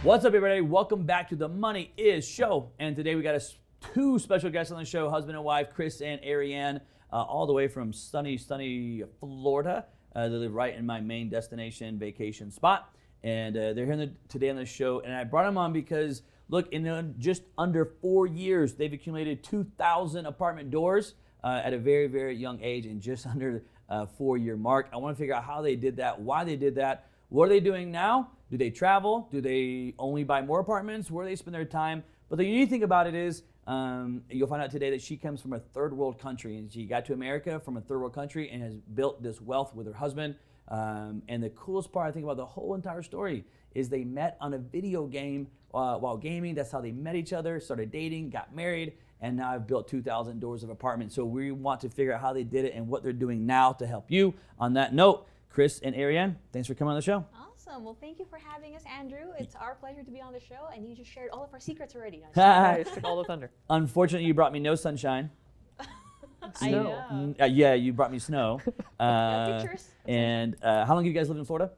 What's up, everybody? Welcome back to the Money Is Show. And today we got two special guests on the show, husband and wife, Chris and Arianne, all the way from sunny Florida. They live right in my main destination vacation spot. And they're here today on the show. And I brought them on because, look, in just under 4 years, they've accumulated 2,000 apartment doors at a very, very young age and just under 4-year mark. I want to figure out how they did that, why they did that. What are they doing now? Do they travel? Do they only buy more apartments? Where do they spend their time? But the unique thing about it is, you'll find out today that she comes from a third world country, and she got to America from a third world country and has built this wealth with her husband. And the coolest part, I think, about the whole entire story is they met on a video game while gaming. That's how they met each other, started dating, got married, and now I've built 2,000 doors of apartments. So we want to figure out how they did it and what they're doing now to help you. On that note, Chris and Arianne, thanks for coming on the show. Awesome. Well, thank you for having us, Andrew. It's our pleasure to be on the show, and you just shared all of our secrets already. Nice. Took all the thunder. Unfortunately, you brought me no sunshine. I know. Yeah, you brought me snow. Pictures. And how long have you guys lived in Florida?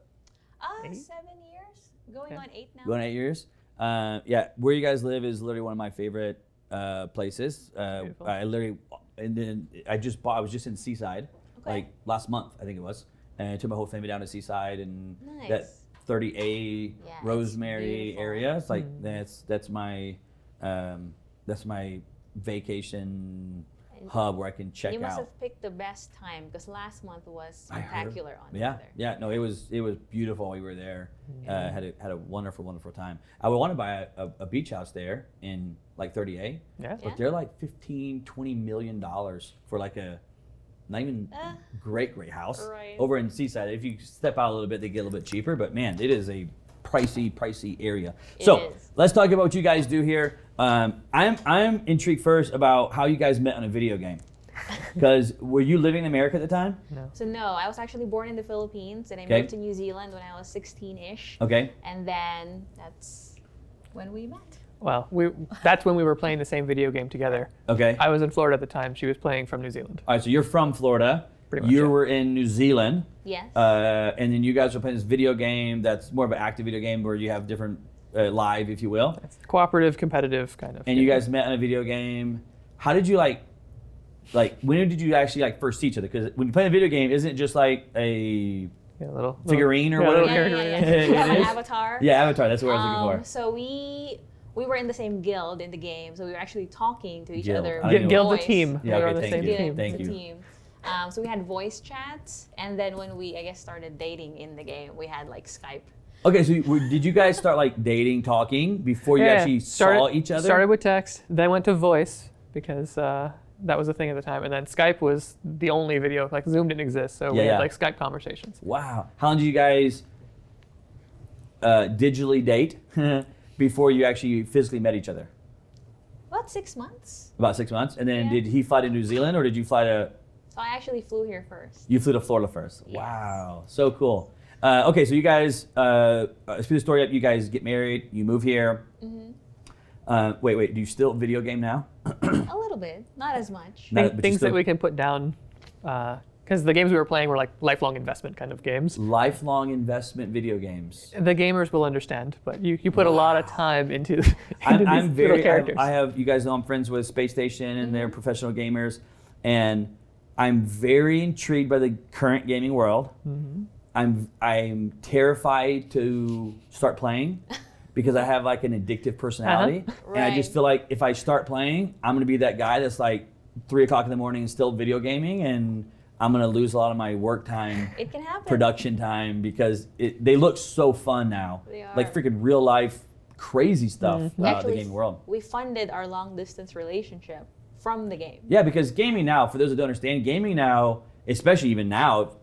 7 years, going on 8 now. Going 8 years. Yeah, where you guys live is literally one of my favorite places. I literally, and then I was just in Seaside, like last month, I think it was. And I took my whole family down to Seaside and that 30A Rosemary area. It's like that's my vacation hub where I can check out. You must have picked the best time because last month was spectacular on the weather. Yeah, no, it was beautiful. We were there, had a wonderful time. I would want to buy a beach house there in like 30A, but they're like $15-20 million for like a not even great house over in Seaside. If you step out a little bit, they get a little bit cheaper, but man, it is a pricey area. So let's talk about what you guys do here. I'm intrigued first about how you guys met on a video game. Because were you living in America at the time? No. So no, I was actually born in the Philippines and I moved to New Zealand when I was 16-ish. Okay. And then that's when we met. Well, that's when we were playing the same video game together. Okay. I was in Florida at the time. She was playing from New Zealand. All right, so you're from Florida. Pretty much, you were in New Zealand. Yes. And then you guys were playing this video game that's more of an active video game where you have different live, if you will. It's cooperative, competitive kind of. And you guys met on a video game. How did you when did you actually first see each other? Because when you play a video game, isn't it just like a little figurine or whatever? Yeah. Avatar. Yeah, Avatar. That's what I was looking for. So we were in the same guild in the game, so we were actually talking to each other. Guild the team. Yeah, we were okay, on the same team. Thank you. Team. So we had voice chats, and then when we, started dating in the game, we had Skype. Okay, so did you guys start dating, talking before you actually saw each other? Started with text, then went to voice because that was the thing at the time, and then Skype was the only video. Zoom didn't exist, so we had Skype conversations. Wow. How long did you guys digitally date before you actually physically met each other? About 6 months. About 6 months, and then did he fly to New Zealand or did you fly to? So I actually flew here first. You flew to Florida first. Yes. Wow, so cool. Okay, so you guys, let's speed the story up. You guys get married, you move here. Mm-hmm. Wait, do you still video game now? A little bit, not as much. Things that we can put down, because the games we were playing were lifelong investment kind of games. Lifelong investment video games. The gamers will understand, but you put a lot of time into these little characters. I have, you guys know I'm friends with Space Station and they're professional gamers, and I'm very intrigued by the current gaming world. Mm-hmm. I'm terrified to start playing because I have an addictive personality. And I just feel like if I start playing, I'm gonna be that guy that's 3 o'clock in the morning and still video gaming, and I'm gonna lose a lot of my work time, it can happen. Production time, because they look so fun now. They are. Freaking real life crazy stuff about the gaming world. We funded our long distance relationship from the game. Yeah, because gaming now, for those that don't understand, gaming now, especially even now,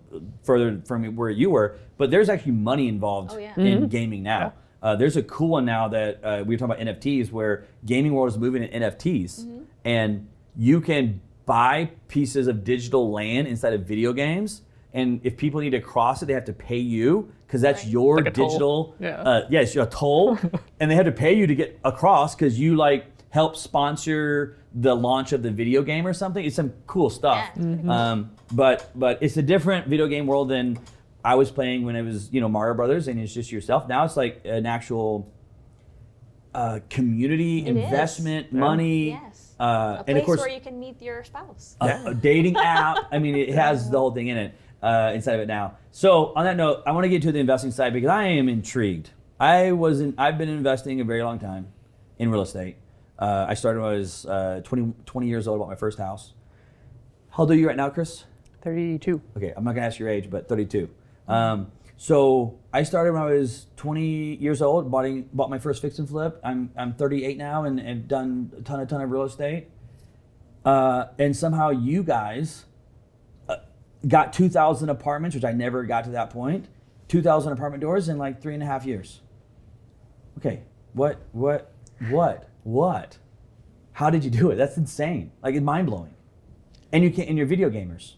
further from where you were, but there's actually money involved in gaming now. Yeah. There's a cool one now that we were talking about NFTs, where gaming world is moving to NFTs, and you can buy pieces of digital land inside of video games, and if people need to cross it, they have to pay you because that's your digital. Yes, a toll, and they have to pay you to get across because you help sponsor the launch of the video game or something. It's some cool stuff. Yeah, but it's a different video game world than I was playing when it was Mario Brothers and it's just yourself. Now it's an actual community, It is. investment, money. Yes. And A place of course, where you can meet your spouse. a dating app. I mean, it has the whole thing in it, inside of it now. So on that note, I want to get to the investing side because I am intrigued. I've been investing a very long time in real estate. I started when I was 20 years old, bought my first house. How old are you right now, Chris? 32. Okay, I'm not gonna ask your age, but 32. So I started when I was 20 years old, bought my first fix and flip. I'm 38 now and done a ton of real estate. And somehow you guys got 2,000 apartments, which I never got to that point. 2,000 apartment doors in like 3.5 years. Okay, what? How did you do it? That's insane. Like, it's mind blowing. And you're video gamers.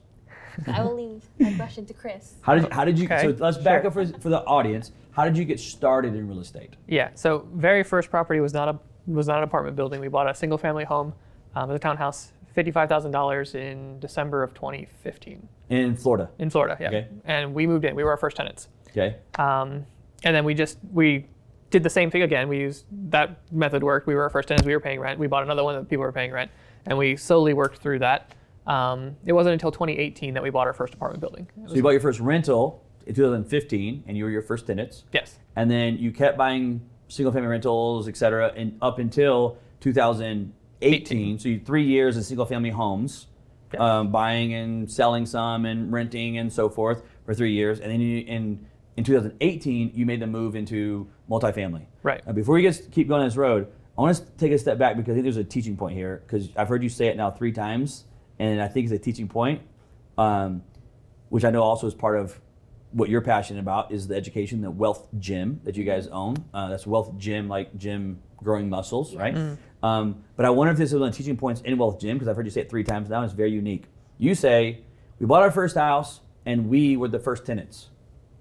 I will leave my question to Chris. How did you? Okay, So let's back up for the audience. How did you get started in real estate? Yeah. So very first property was not an apartment building. We bought a single family home, as a townhouse, $55,000 in December of 2015. In Florida. In Florida, yeah. Okay. And we moved in. We were our first tenants. Okay. And then we did the same thing again. We used that method worked. We were our first tenants. We were paying rent. We bought another one that people were paying rent, and we slowly worked through that. It wasn't until 2018 that we bought our first apartment building. So you bought your first rental in 2015, and you were your first tenants. Yes. And then you kept buying single family rentals, et cetera, and up until 2018. So you 3 years in single family homes, buying and selling some and renting and so forth for 3 years. And then in 2018, you made the move into multifamily. Right. Now, before you keep going on this road, I want to take a step back because I think there's a teaching point here, because I've heard you say it now 3 times, and I think it's a teaching point, which I know also is part of what you're passionate about, is the education, the Wealth Gym that you guys own. That's Wealth Gym, like gym growing muscles, right? But I wonder if this is one of the teaching points in Wealth Gym, because I've heard you say it 3 times now, and it's very unique. You say, we bought our first house, and we were the first tenants.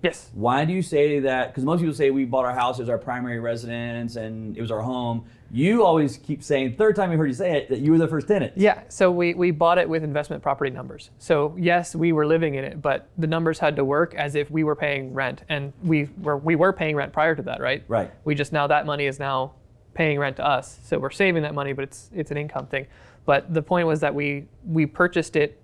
Yes. Why do you say that? Because most people say we bought our house as our primary residence and it was our home. You always keep saying, 3rd time I heard you say it, that you were the first tenant. Yeah, so we bought it with investment property numbers. So yes, we were living in it, but the numbers had to work as if we were paying rent, and we were paying rent prior to that, right? Right. We just, now that money is now paying rent to us. So we're saving that money, but it's an income thing. But the point was that we purchased it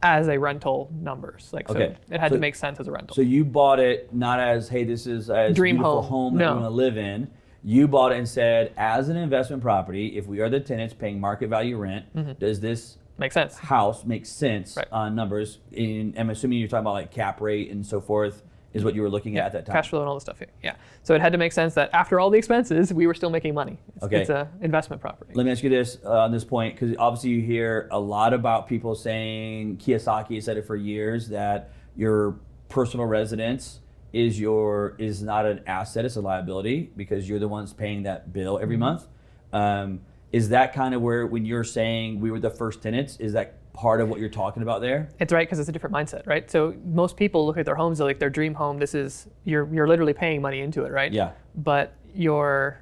as a rental numbers. Like, so Okay. it had So- to make sense as a rental. So you bought it not as, hey, this is a Dream beautiful home. home that No. we want to live in. You bought it and said, as an investment property, if we are the tenants paying market value rent, does this Makes sense. house make sense Right. on numbers? I'm assuming you're talking about like cap rate and so forth is what you were looking at that time. Cash flow and all the stuff here. Yeah. So it had to make sense that after all the expenses, we were still making money. Okay. It's an investment property. Let me ask you this on this point, because obviously you hear a lot about people saying, Kiyosaki said it for years, that your personal residence is not an asset, it's a liability, because you're the ones paying that bill every month. Is that kind of where, when you're saying we were the first tenants, is that part of what you're talking about there? It's right, because it's a different mindset, right? So most people look at their homes, they're like their dream home. This is, you're literally paying money into it, right? Yeah. But your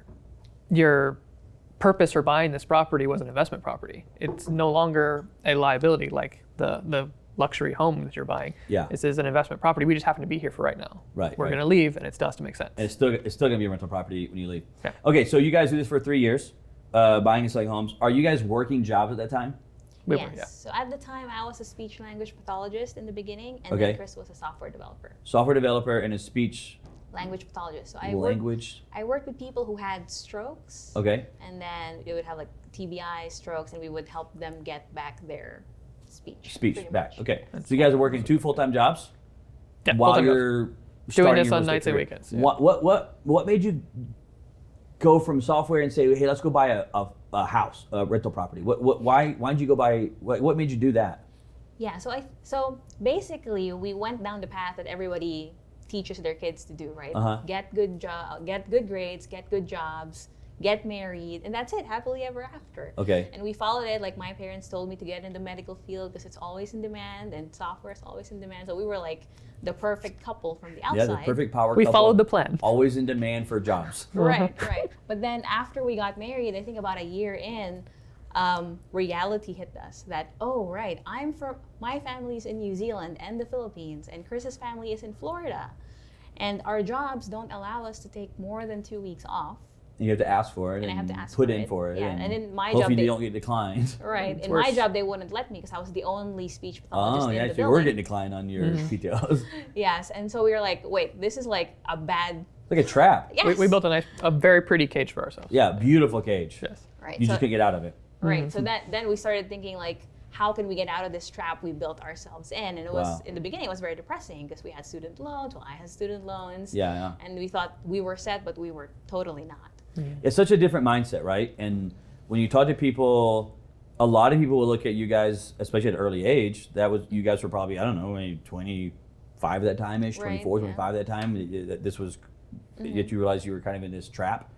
purpose for buying this property was an investment property. It's no longer a liability like the luxury home that you're buying. Yeah. This is an investment property. We just happen to be here for right now. Right, We're right. going to leave, and it still has to make sense. And it's still going to be a rental property when you leave. Yeah. Okay, so you guys do this for 3 years, buying and selling homes. Are you guys working jobs at that time? We Yes. were, yeah. So at the time, I was a speech language pathologist in the beginning, and Okay. then Chris was a software developer, Software developer and a speech language pathologist. So I language. worked with people who had strokes, Okay. and then they would have like TBI strokes, and we would help them get back their speech. Speech pretty back. much. Okay. So you guys are working 2 full-time jobs Yeah, while full-time jobs. you're Doing starting this your on real estate nights and career. weekends, yeah. What made you go from software and say, hey, let's go buy a house, a rental property? Why did you go buy? What made you do that? Yeah. So basically, we went down the path that everybody teaches their kids to do, right? Uh-huh. Get good grades, get good jobs, get married, and that's it. Happily ever after. Okay. And we followed it. Like, my parents told me to get in the medical field because it's always in demand, and software is always in demand. So we were like the perfect couple from the outside. Yeah, the perfect power We couple. followed the plan. Always in demand for jobs. Right. But then after we got married, I think about a year in, reality hit us that, oh, right, my family's in New Zealand and the Philippines, and Chris's family is in Florida. And our jobs don't allow us to take more than 2 weeks off. And you have to ask for it. And I have to ask put for in it. for it. Yeah, and in my hopefully job, you don't get declined. Right. It's In my worse. job, they wouldn't let me because I was the only speech pathologist Oh, in yeah, the so you were building. getting declined on your PTOs. Yes, and so we were like, wait, this is like a bad. Like a trap. Yes. We built a very pretty cage for ourselves. Yeah, beautiful cage. Yes. Right. You so, just couldn't get out of it. right. So then we started thinking like, how can we get out of this trap we built ourselves in? And it was Wow. in the beginning, it was very depressing because we had student loans. Well, I had student loans. Yeah. And we thought we were set, but we were totally not. It's such a different mindset, right? And when you talk to people, a lot of people will look at you guys, especially at an early age. You guys were probably, I don't know, maybe 25 at that time-ish, Right, 24, yeah. 25 at that time. This was, yet you realized you were kind of in this trap.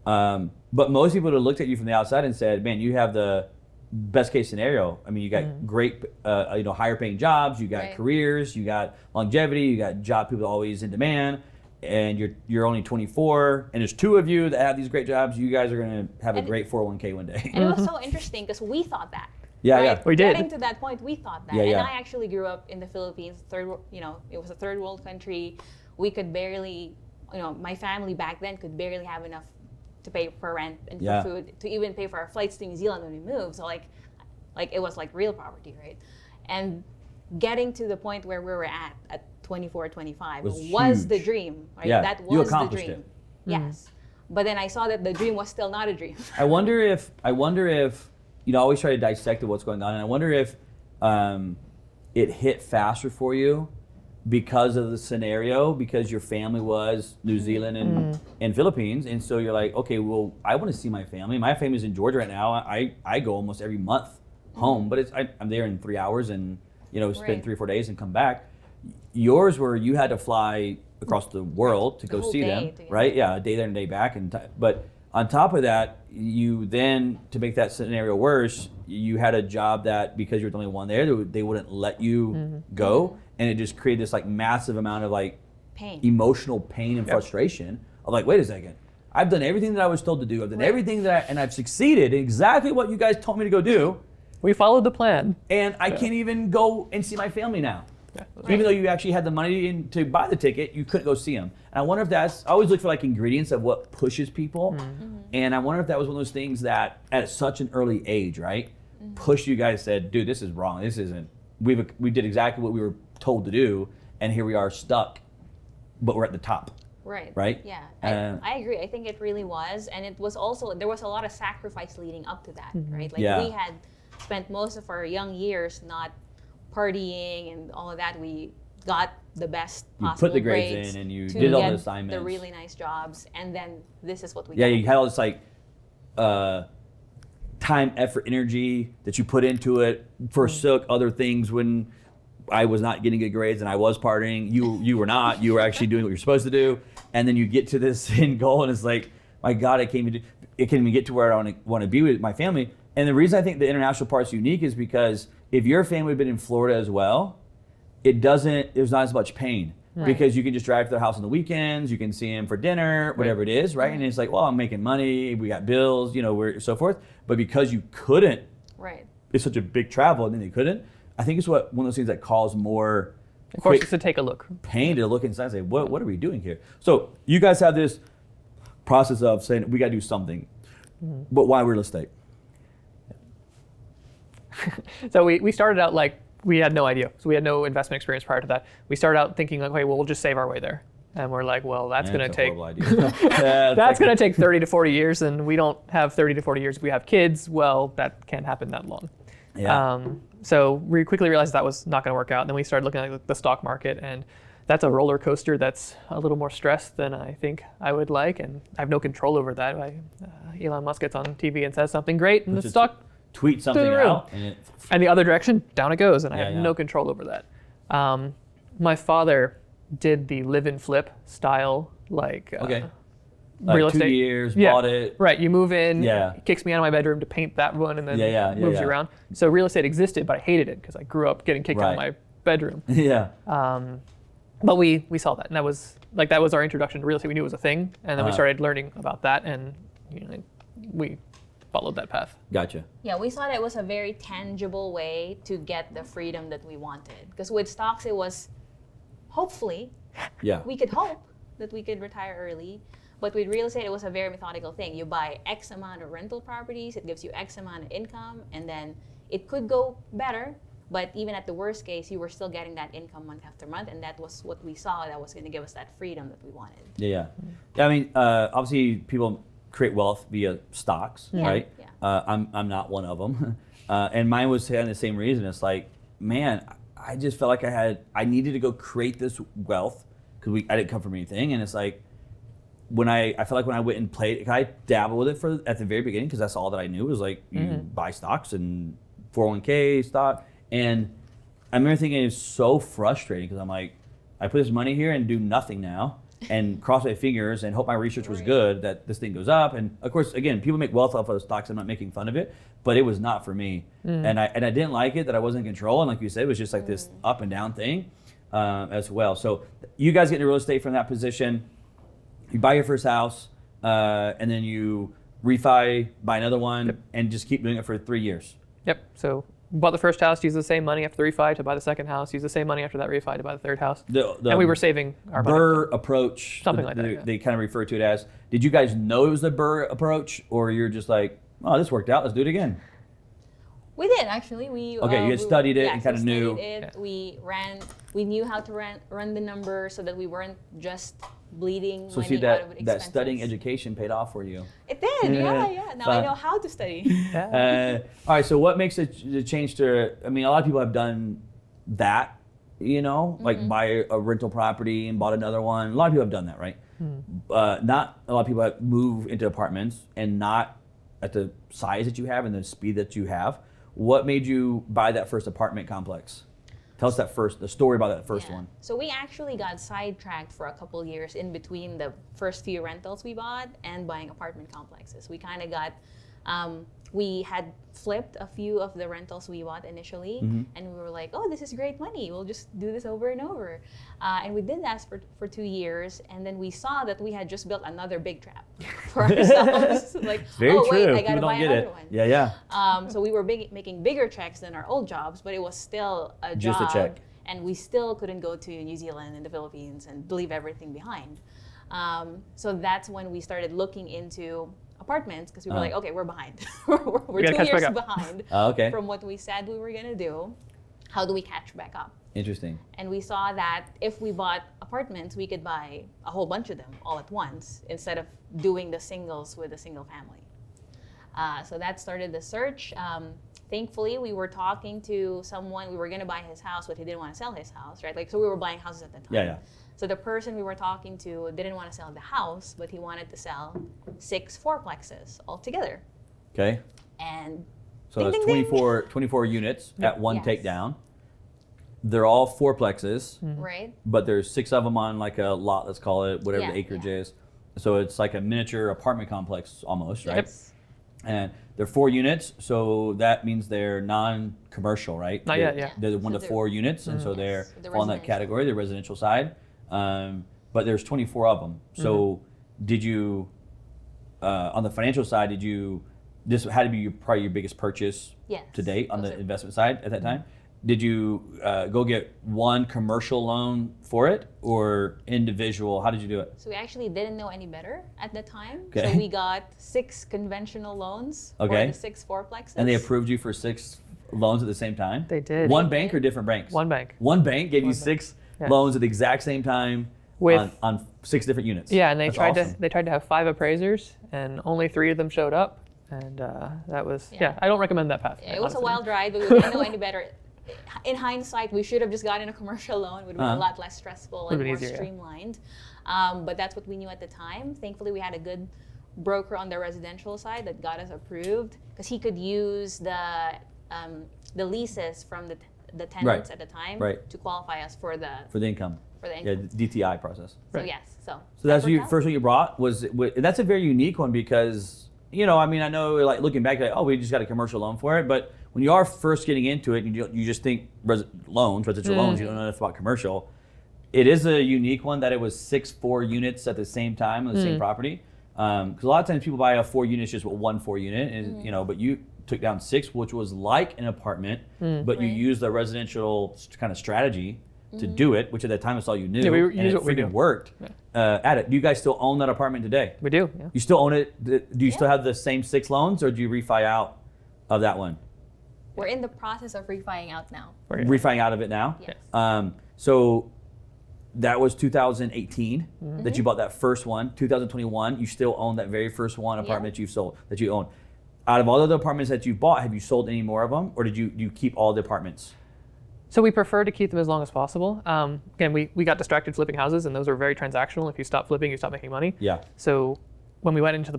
But most people would have looked at you from the outside and said, man, you have the best case scenario. I mean, you got great, higher paying jobs, you got Right. careers, you got longevity, you got job people always in demand. And you're only 24, and there's two of you that have these great jobs. You guys are gonna have a And- great 401k one day. And it was so interesting because we thought that. Yeah, right? yeah. We did. Getting to that point, we thought that. Yeah, yeah. And I actually grew up in the Philippines, it was a third world country. We could barely, my family back then could barely have enough to pay for rent and for Yeah. food, to even pay for our flights to New Zealand when we moved. So like it was like real poverty, right? And getting to the point where we were at 24, 25 Was was the huge. dream, right? Yeah, That you was the accomplished dream. it. Yes. But then I saw that the dream was still not a dream. I wonder if I always try to dissect what's going on, and I wonder if it hit faster for you because of the scenario, because your family was New Zealand and Philippines, and so you're like, okay, well, I want to see my family. My family's in Georgia right now. I go almost every month home, but I'm there in 3 hours and spend Right. 3 or 4 days and come back. Yours were you had to fly across the world to The go whole see day them, to get right? Yeah, a day there and a day back, but on top of that, you then, to make that scenario worse, you had a job that because you're the only one there, they wouldn't let you go, and it just created this like massive amount of like Pain. emotional pain and frustration of like, wait a second, I've done everything that I was told to do, I've done Right. everything and I've succeeded in exactly what you guys told me to go do, We followed the plan. and I can't even go and see my family now. Yeah. Even though you actually had the money to buy the ticket, you couldn't go see them. And I wonder if I always look for like ingredients of what pushes people. And I wonder if that was one of those things that at such an early age, right, pushed you guys, said, dude, this is wrong. This isn't, we did exactly what we were told to do. And here we are stuck, but we're at the top. Right? Yeah, Uh, I agree. I think it really was. And it was also, there was a lot of sacrifice leading up to that, right? Like Yeah. we had spent most of our young years not partying and all of that. We got the best You possible put the grades grades in and you to did all the get assignments. the really nice jobs. And then this is what we Yeah, got. you had all this like time, effort, energy that you put into it, forsook other things when I was not getting good grades and I was partying. You were not. You were actually doing what you're supposed to do. And then you get to this end goal and it's like, my God, it can't even get to where I want to be with my family. And the reason I think the international part's unique is because if your family had been in Florida as well, there's not as much pain. Right. Because you can just drive to their house on the weekends, you can see them for dinner, whatever it is, right? And it's like, well, I'm making money, we got bills, we're so forth. But because you couldn't, Right. it's such a big travel, and then you couldn't. I think it's one of those things that cause more Of course, quick it's to take a look. pain to look inside and say, what are we doing here? So you guys have this process of saying we got to do something, but why real estate? So we started out like we had no idea. So we had no investment experience prior to that. We started out thinking like, okay, well, we'll just save our way there. And we're like, well, that's going to That's a take horrible idea. Yeah, that's going to take 30 to 40 years, and we don't have 30 to 40 years. If we have kids, well, that can't happen that long. Yeah. So we quickly realized that was not going to work out. And then we started looking at the stock market, and that's a roller coaster that's a little more stress than I think I would like, and I have no control over that. Elon Musk gets on TV and says something great, and the Just stock tweet something through the roof. out, and and the other direction, down it goes, and I Yeah, have yeah. no control over that. My father did the live and flip style, like okay. real 2 estate. years, Yeah. bought it. Right, you move in, Yeah. kicks me out of my bedroom to paint that one, and then Yeah, moves you around. So real estate existed, but I hated it because I grew up getting kicked out of Right. my bedroom. Yeah. But we saw that, and that was our introduction to real estate. We knew it was a thing, and then we started learning about that, and we followed that path. Gotcha. Yeah, we thought it was a very tangible way to get the freedom that we wanted. Because with stocks, it was hopefully, Yeah. we could hope that we could retire early. But with real estate, it was a very methodical thing. You buy X amount of rental properties, it gives you X amount of income, and then it could go better. But even at the worst case, you were still getting that income month after month, and that was what we saw that was going to give us that freedom that we wanted. Yeah. I mean, obviously, people create wealth via stocks, right? Yeah. I'm not one of them, and mine was saying the same reason. It's like, man, I just felt like I needed to go create this wealth because I didn't come from anything, and it's like I felt like when I went and played, I dabbled with it at the very beginning because that's all that I knew was like you buy stocks and 401k stock. And I remember thinking it was so frustrating because I'm like, I put this money here and do nothing now and cross my fingers and hope my research was good that this thing goes up. And of course, again, people make wealth off of stocks. I'm not making fun of it, but it was not for me. And I didn't like it that I wasn't in control. And like you said, it was just like this up and down thing as well. So you guys get into real estate from that position. You buy your first house and then you refi, buy another one, and just keep doing it for 3 years. Yep. So bought the first house, used the same money after the refi to buy the second house, used the same money after that refi to buy the third house. And we were saving our money. Burr approach. Something like that. They kind of refer to it as. Did you guys know it was the Burr approach, or you're just like, oh, this worked out, let's do it again? We did actually. You had studied it and kind of knew. We knew how to run the numbers so that we weren't just bleeding So money see out of expenses. that studying education paid off for you. It did, yeah. Now I know how to study. All right, so what makes the change to? I mean, a lot of people have done that, like buy a rental property and bought another one. A lot of people have done that, right? Not a lot of people have moved into apartments and not at the size that you have and the speed that you have. What made you buy that first apartment complex? Tell us the story about that first one. So we actually got sidetracked for a couple years in between the first few rentals we bought and buying apartment complexes. We kind of got, we had flipped a few of the rentals we bought initially, and we were like, oh, this is great money. We'll just do this over and over. And we did that for 2 years, and then we saw that we had just built another big trap for ourselves. Like, Very oh, true. wait, I got to People buy don't get another it. one. So we were making bigger checks than our old jobs, but it was still a job. Just a check. And we still couldn't go to New Zealand and the Philippines and leave everything behind. So that's when we started looking into apartments because we were like, okay, we're behind. we're 2 years behind from what we said we were going to do. How do we catch back up? Interesting. And we saw that if we bought apartments, we could buy a whole bunch of them all at once instead of doing the singles with a single family. So that started the search. Thankfully, we were talking to someone. We were going to buy his house, but he didn't want to sell his house, right? So we were buying houses at the time. Yeah. So the person we were talking to didn't want to sell the house, but he wanted to sell 6 fourplexes altogether. Okay. And so that's 24 units at one takedown. They're all fourplexes, right? But there's 6 of them on like a lot, let's call it, whatever the acreage is. So it's like a miniature apartment complex almost, right? Yes. And they're 4 units, so that means they're non-commercial, right? Not yet, yeah. They're 1 to 4 units, and so they're on that category, the residential side. But there's 24 of them. So did you, on the financial side, this had to be probably your biggest purchase to date on the investment side at that time? Did you go get one commercial loan for it or individual? How did you do it? So we actually didn't know any better at the time. Okay. So we got 6 conventional loans for the 6 fourplexes. And they approved you for 6 loans at the same time? They did. One bank or different banks? One bank. One bank gave you 6 loans at the exact same time on 6 different units. Yeah, and they That's tried to have 5 appraisers, and only 3 of them showed up. And that was, I don't recommend that path. Yeah, it was a wild ride, but we didn't know any better. In hindsight, we should have just gotten a commercial loan. It would have been a lot less stressful and more streamlined. But that's what we knew at the time. Thankfully, we had a good broker on the residential side that got us approved because he could use the leases from the tenants at the time to qualify us for the income. For the income. Yeah, the DTI process. So yes, so that's the first one you brought that's a very unique one because I mean I know like looking back like we just got a commercial loan for it, but when you are first getting into it, you just think residential loans, you don't know enough about commercial. It is a unique one that it was 6 4 units at the same time on the same property. Because a lot of times people buy a 4 units just with 1 4 unit, and but you took down 6, which was like an apartment, but you used the residential kind of strategy to do it, which at that time was all you knew, Yeah, and it what we do. freaking worked at it. Do you guys still own that apartment today? We do. Yeah. You still own it? Do you still have the same 6 loans, or do you refi out of that one? We're in the process of refining out now. Refining out of it now? Yes. So that was 2018 that you bought that first one. 2021, you still own that very first one apartment you sold, that you own. Out of all the apartments that you bought, have you sold any more of them, or did you keep all the apartments? So we prefer to keep them as long as possible. Again, we got distracted flipping houses, and those are very transactional. If you stop flipping, you stop making money. Yeah. So when we went into the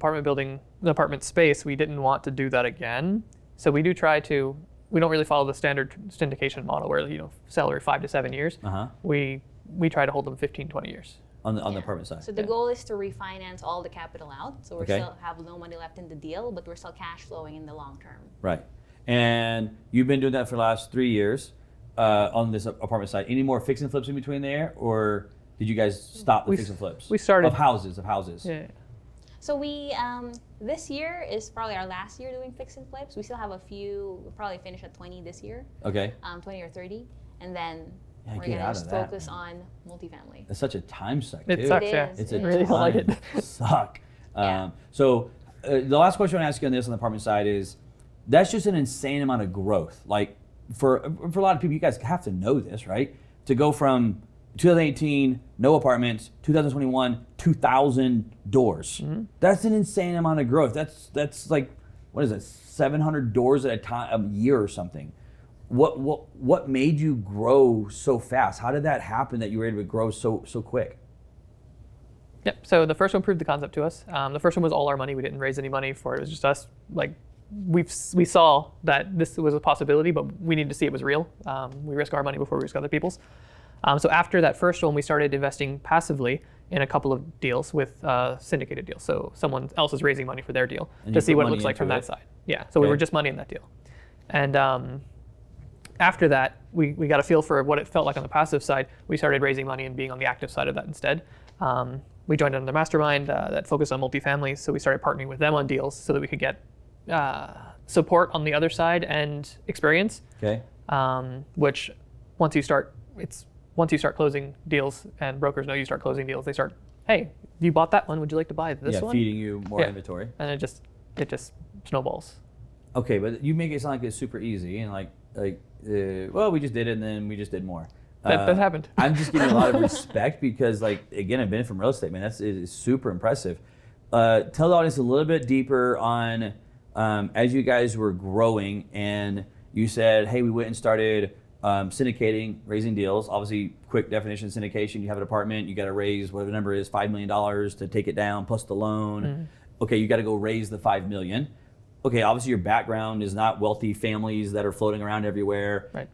apartment space, we didn't want to do that again. So we do try to. We don't really follow the standard syndication model where sell every 5 to 7 years. We try to hold them 15, 20 years. On the apartment side. So the goal is to refinance all the capital out. So we Okay. still have no money left in the deal, but we're still cash flowing in the long term. Right. And you've been doing that for the last 3 years on this apartment side. Any more fix and flips in between there, or did you guys stop the fix and flips? We started of houses. Yeah. So we this year is probably our last year doing fix and flips. We still have a few. We'll probably finish at 20 this year. Okay. 20 or 30, and then Yeah, we're get gonna out just of that, focus man. on multifamily. It's such a time suck, too. It sucks, It yeah. is, It's it a is. really don't like it. time suck. Yeah. So the last question I want to ask you on this on the apartment side is, that's just an insane amount of growth. Like for a lot of people, you guys have to know this, right? To go from 2018, no apartments, 2021, 2,000 doors. That's an insane amount of growth. That's like, what is it, 700 doors at a time, a year or something. What made you grow so fast? How did that happen that you were able to grow so quick? Yep. So the first one proved the concept to us. The first one was all our money. We didn't raise any money for it. It was just us. Like we saw that this was a possibility, but we needed to see it was real. We risk our money before we risk other people's. So after that first one, we started investing passively in a couple of deals with syndicated deals. So someone else is raising money for their deal And to you see put what it money looks like from into that it? side. Yeah. So we Okay. were just money in that deal. And after that, we got a feel for what it felt like on the passive side. We started raising money and being on the active side of that instead. We joined another mastermind that focused on multifamily. So we started partnering with them on deals so that we could get support on the other side and experience. Okay. Which once you start closing deals and brokers know you start closing deals, they start, hey, you bought that one. Would you like to buy this one? Feeding you more Yeah. inventory. And it just snowballs. Okay, but you make it sound like it's super easy and well, we just did it and then we just did more. That happened. I'm just giving a lot of respect because, again, I've been from real estate, man. It is super impressive. Tell the audience a little bit deeper on as you guys were growing and you said, hey, we went and started syndicating, raising deals. Obviously, quick definition of syndication, you have an apartment, you got to raise whatever the number is, $5 million to take it down plus the loan. Okay, you got to go raise the $5 million. Okay, obviously your background is not wealthy families that are floating around everywhere. Right.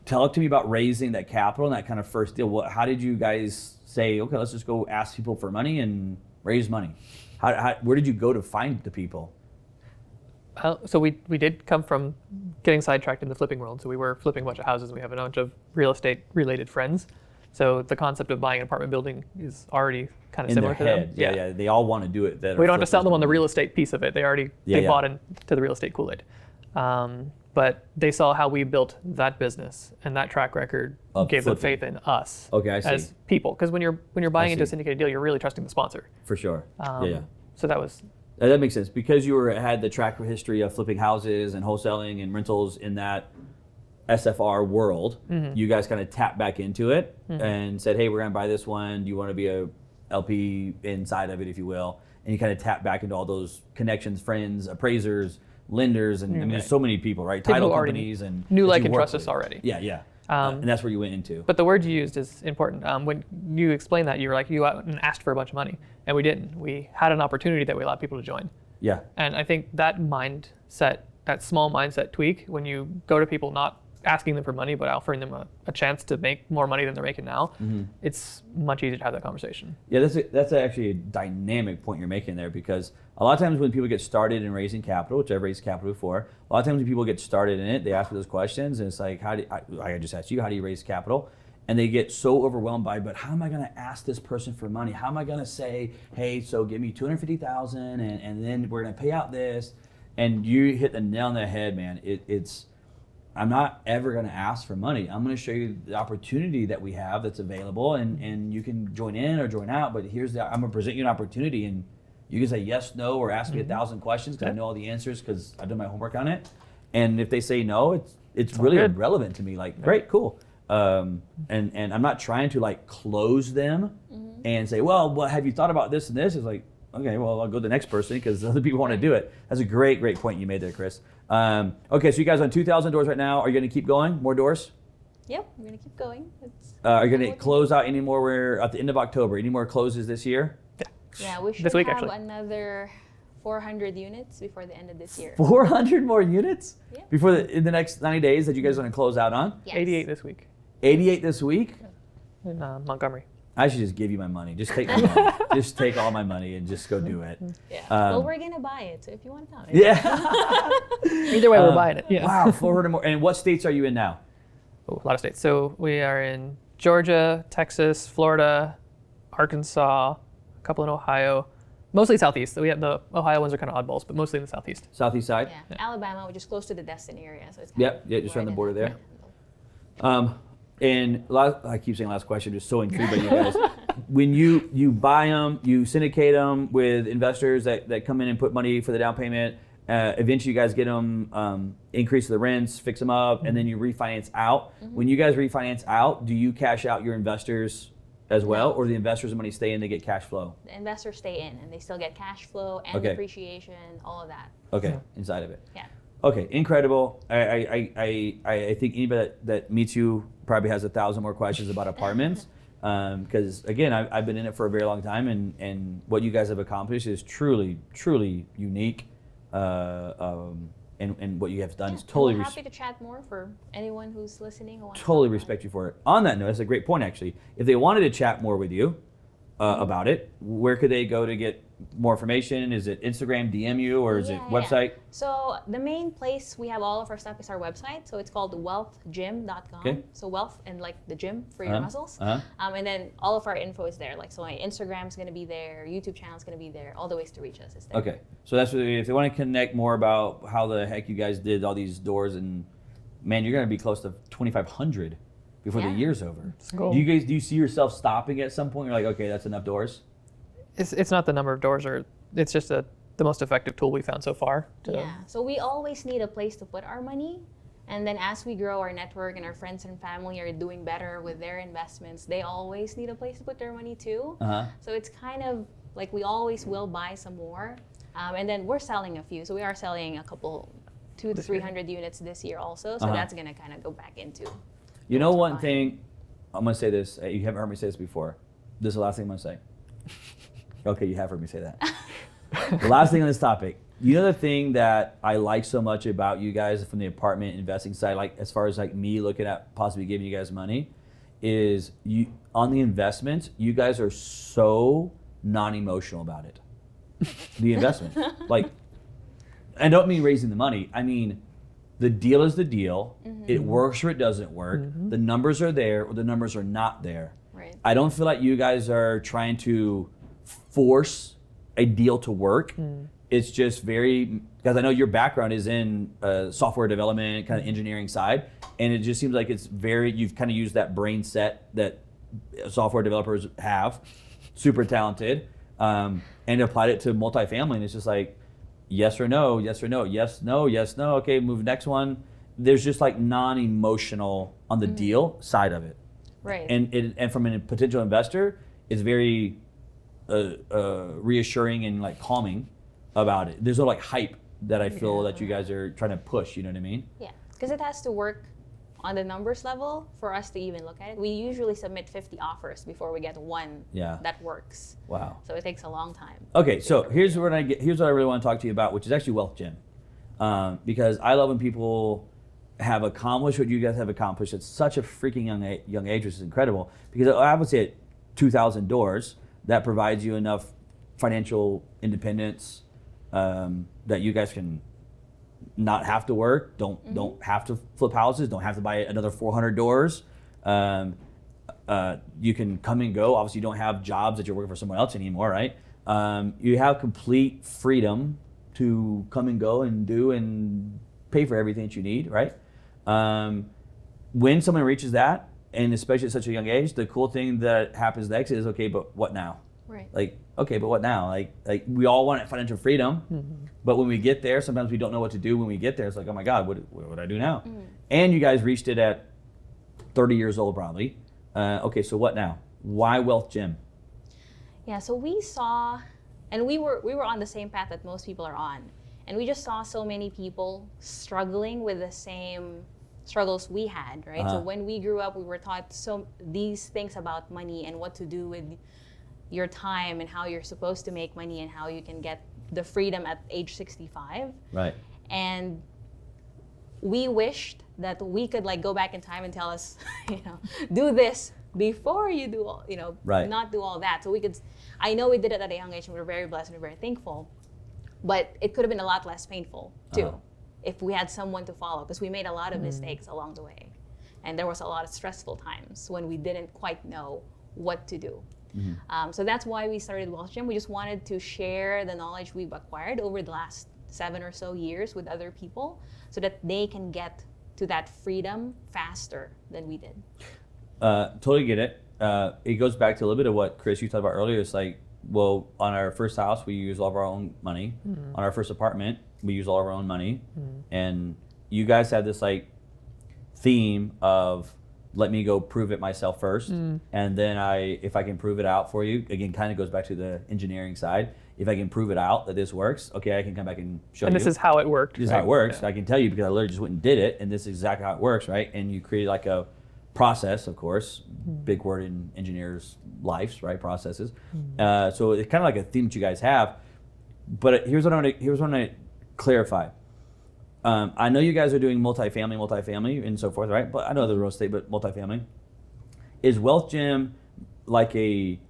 Talk to me about raising that capital and that kind of first deal. How did you guys say, okay, let's just go ask people for money and raise money? Where did you go to find the people? So we did come from getting sidetracked in the flipping world. So we were flipping a bunch of houses. We have a bunch of real estate related friends. So the concept of buying an apartment building is already kind of In similar their to head. them. Yeah. They all want to do it. We don't have to sell them on the real estate piece of it. They already Yeah. bought into the real estate Kool-Aid. But they saw how we built that business, and that track record Of gave them flipping. faith in us Okay, I see. as people. Because when you're buying into a see. syndicated deal, you're really trusting the sponsor. For sure. Yeah. So that was That makes sense because you had the track history of flipping houses and wholesaling and rentals in that SFR world. You guys kind of tapped back into it and said, "Hey, we're going to buy this one. Do you want to be a LP inside of it, if you will?" And you kind of tap back into all those connections, friends, appraisers, lenders, and I mean, there's so many people, right? People Title who already companies and knew, that like, you and work trust us with. already. Yeah. And that's where you went into. But the word you used is important. When you explained that, you were like, you out and asked for a bunch of money, and we didn't. We had an opportunity that we allowed people to join. Yeah. And I think that mindset, that small mindset tweak, when you go to people not asking them for money, but offering them a chance to make more money than they're making now, it's much easier to have that conversation. Yeah, that's actually a dynamic point you're making there, because a lot of times when people get started in raising capital, which I've raised capital before, a lot of times when people get started in it, they ask me those questions, and it's like, I just asked you, how do you raise capital? And they get so overwhelmed by, but how am I going to ask this person for money? How am I going to say, hey, so give me $250,000 and then we're going to pay out this? And you hit the nail on the head, man. I'm not ever going to ask for money. I'm going to show you the opportunity that we have that's available, and you can join in or join out. But I'm going to present you an opportunity, and you can say yes, no, or ask me 1,000 questions because I know all the answers because I've done my homework on it. And if they say no, it's really irrelevant to me. Like, great, cool. And I'm not trying to like close them and say, well, have you thought about this and this? It's like, okay, well, I'll go to the next person because other people want to do it. That's a great point you made there, Chris. Okay, so you guys are on 2,000 doors right now. Are you going to keep going? More doors? Yep, we're going to keep going. Are you going to close out any more? We're at the end of October. Any more closes this year? Yeah, we should this week, have actually. Another 400 units before the end of this year. 400 more units? Yeah. In the next 90 days that you guys are going to close out on? Yes. 88 this week 88 this week? in Montgomery. I should just give you my money. Just take my money. Just take all my money and just go do it. Yeah. Well, we're going to buy it, so if you want to come. Yeah. Either way, we're buying it. Yeah. Wow, 400 more. And what states are you in now? Oh, a lot of states. So we are in Georgia, Texas, Florida, Arkansas, a couple in Ohio, mostly southeast. So we have the Ohio ones are kind of oddballs, but mostly in the southeast. Southeast side? Yeah. Alabama, which is close to the Destin area, so it's Just right on the border there. And I keep saying last question, just so intrigued by you guys. When you buy them, you syndicate them with investors that come in and put money for the down payment. Eventually, you guys get them, increase the rents, fix them up, and then you refinance out. When you guys refinance out, do you cash out your investors as well, or the investors' money stay in, they get cash flow? The investors stay in, and they still get cash flow and Okay. depreciation, all of that. Okay, inside of it. Yeah. Okay, incredible. I think anybody that meets you probably has 1,000 more questions about apartments. Because again, I've been in it for a very long time, and what you guys have accomplished is truly unique. And what you have done is totally. I'm happy to chat more for anyone who's listening. Who wants Totally to respect you for it. On that note, that's a great point actually. If they wanted to chat more with you about it, where could they go to get more information? Is it Instagram, DM you, or is it website? So the main place we have all of our stuff is our website. So it's called wealthgym.com. Okay. So wealth and like the gym for your muscles. And then all of our info is there. Like, so my Instagram's going to be there, YouTube channel's going to be there. All the ways to reach us is there. Okay. So that's what, if they want to connect more about how the heck you guys did all these doors, and man, you're going to be close to 2,500 before the year's over. Cool. Do you see yourself stopping at some point? You're like, okay, that's enough doors? It's not the number of doors, or it's just the most effective tool we found so far. Yeah. So we always need a place to put our money. And then as we grow our network and our friends and family are doing better with their investments, they always need a place to put their money too. So it's kind of like we always will buy some more. And then we're selling a few. So we are selling a couple, 200 to 300 units this year also. So that's going to kind of go back into. You know, one thing, I'm going to say this. You haven't heard me say this before. This is the last thing I'm going to say. Okay, you have heard me say that. The last thing on this topic. You know the thing that I like so much about you guys from the apartment investing side, like as far as like me looking at possibly giving you guys money, is you on the investments, you guys are so non-emotional about it. The investment. Like, I don't mean raising the money. I mean, the deal is the deal. It works or it doesn't work. The numbers are there or the numbers are not there. Right. I don't feel like you guys are trying to force a deal to work. It's just very, because I know your background is in software development, kind of engineering side, and it just seems like it's very, you've kind of used that brain set that software developers have, super talented, and applied it to multifamily, and it's just like, yes or no, yes or no, yes, no, yes, no, okay, move next one. There's just like non-emotional on the deal side of it. Right. And from a potential investor, it's very reassuring and like calming about it. There's no like hype that I feel that you guys are trying to push, you know what I mean? Yeah, because it has to work on the numbers level for us to even look at it. We usually submit 50 offers before we get one that works. Wow. So it takes a long time. Okay, so here's what I really want to talk to you about, which is actually Wealth Gym. Because I love when people have accomplished what you guys have accomplished at such a freaking young age, which is incredible. Because I would say at 2,000 doors, that provides you enough financial independence that you guys can not have to work, don't have to flip houses, don't have to buy another 400 doors. You can come and go. Obviously, you don't have jobs that you're working for someone else anymore, right? You have complete freedom to come and go and do and pay for everything that you need, right? When someone reaches that, and especially at such a young age, the cool thing that happens next is, okay, but what now? Right. Like, okay, but what now? Like we all want financial freedom, but when we get there, sometimes we don't know what to do. When we get there, it's like, oh my God, what would I do now? And you guys reached it at 30 years old, probably. Okay, so what now? Why Wealth Gym? Yeah, so we saw, and we were on the same path that most people are on, and we just saw so many people struggling with the same struggles we had, right? So when we grew up, we were taught these things about money and what to do with your time and how you're supposed to make money and how you can get the freedom at age 65. Right. And we wished that we could like go back in time and tell us, do this before you do all, right. not do all that. So we could, I know we did it at a young age and we're very blessed and we're very thankful, but it could have been a lot less painful too if we had someone to follow, because we made a lot of mistakes along the way. And there was a lot of stressful times when we didn't quite know what to do. So that's why we started Wealth Gym. We just wanted to share the knowledge we've acquired over the last 7 or so years with other people so that they can get to that freedom faster than we did. Totally get it. It goes back to a little bit of what, Chris, you talked about earlier. It's like, well, on our first house, we use all of our own money. On our first apartment, we use all of our own money. And you guys had this like theme of, let me go prove it myself first. And then if I can prove it out for you, again, kind of goes back to the engineering side. If I can prove it out that this works, okay, I can come back and show you. And this is how it worked. This is how it works. Yeah. I can tell you because I literally just went and did it, and this is exactly how it works, right? And you create like a process, of course, big word in engineers' lives, right? Processes. So it's kind of like a theme that you guys have. But here's what I want to clarify. I know you guys are doing multifamily, and so forth, right? But I know the real estate, but multifamily. Is Wealth Gym like a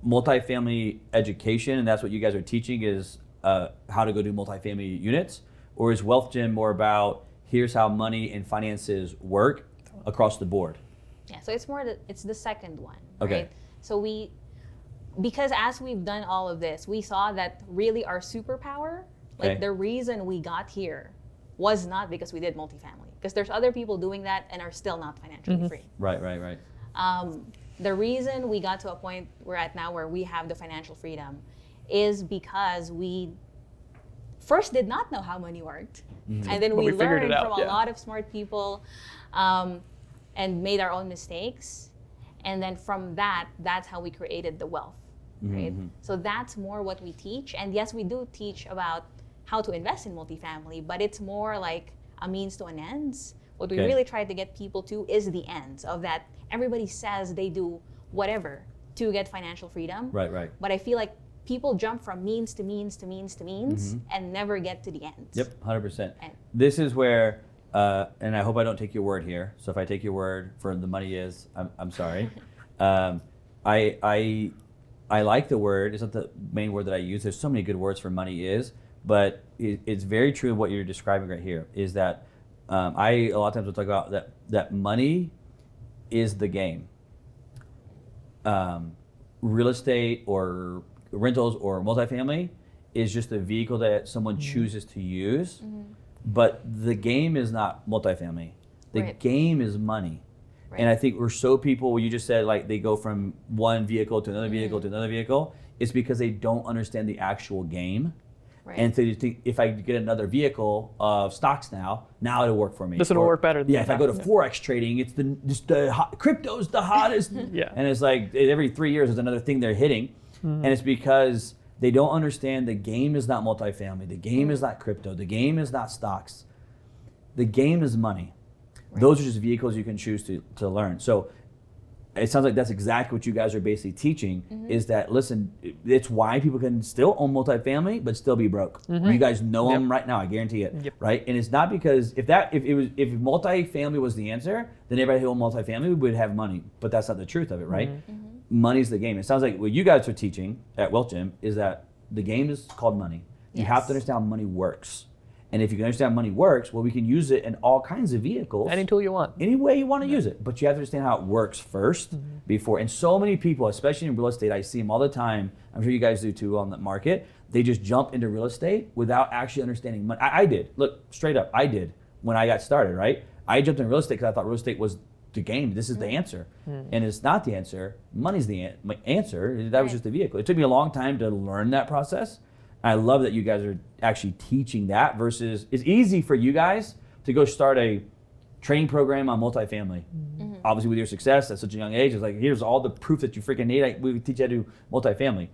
multifamily education, and that's what you guys are teaching is how to go do multifamily units? Or is Wealth Gym more about here's how money and finances work across the board? Yeah, so it's the second one. Okay. Right? So because as we've done all of this, we saw that really our superpower, like the reason we got here was not because we did multifamily, because there's other people doing that and are still not financially free. Right. The reason we got to a point we're at now where we have the financial freedom is because we first did not know how money worked. And then we learned from a lot of smart people and made our own mistakes. And then from that's how we created the wealth, right? So that's more what we teach. And yes, we do teach about how to invest in multifamily, but it's more like a means to an ends. What we really try to get people to is the ends of that. Everybody says they do whatever to get financial freedom. Right. But I feel like people jump from means to means to means to means and never get to the ends. Yep, 100%. This is where, and I hope I don't take your word here. So if I take your word for the money is, I'm sorry. I like the word. It's not the main word that I use. There's so many good words for money is, but it's very true what you're describing right here is that a lot of times will talk about that money is the game. Real estate or rentals or multifamily is just a vehicle that someone chooses to use, but the game is not multifamily. The game is money. Right. And I think we're so people, you just said like they go from one vehicle to another vehicle to another vehicle. It's because they don't understand the actual game. Right. And so you think if I get another vehicle of stocks now it'll work for me. This will work better than if I go to Forex trading, it's crypto's the hottest. And it's like every 3 years there's another thing they're hitting. And it's because they don't understand the game is not multifamily. The game is not crypto. The game is not stocks. The game is money. Right. Those are just vehicles you can choose to learn. So it sounds like that's exactly what you guys are basically teaching is that, listen, it's why people can still own multifamily but still be broke. You guys know them right now, I guarantee it, right? And it's not because if multifamily was the answer, then everybody who owned multifamily would have money, but that's not the truth of it, right? Money's the game. It sounds like what you guys are teaching at Wealth Gym is that the game is called money. You have to understand how money works. And if you can understand how money works, well, we can use it in all kinds of vehicles. Any tool you want. Any way you want to use it. But you have to understand how it works first before. And so many people, especially in real estate, I see them all the time. I'm sure you guys do too on the market. They just jump into real estate without actually understanding money. I did. Look, straight up, I did. when I got started, right? I jumped in real estate because I thought real estate was the game. This is the answer. And it's not the answer. Money's the answer. That was just the vehicle. It took me a long time to learn that process. I love that you guys are actually teaching that versus it's easy for you guys to go start a training program on multifamily. Obviously with your success at such a young age, it's like, here's all the proof that you freaking need. We teach you how to do multifamily.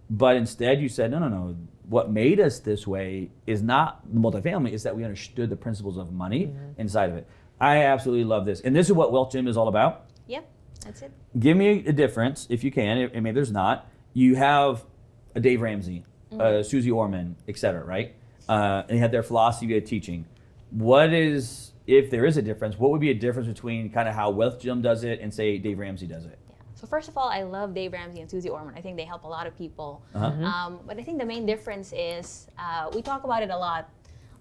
But instead you said, no. What made us this way is not multifamily, it's that we understood the principles of money inside of it. I absolutely love this. And this is what Wealth Gym is all about. Yep, that's it. Give me a difference, if you can, and maybe there's not. You have a Dave Ramsey, Susie Orman, et cetera, right? And they have their philosophy of teaching. What is, if there is a difference, what would be a difference between kind of how Wealth Gym does it and say Dave Ramsey does it? So first of all, I love Dave Ramsey and Susie Orman. I think they help a lot of people. But I think the main difference is, we talk about it a lot.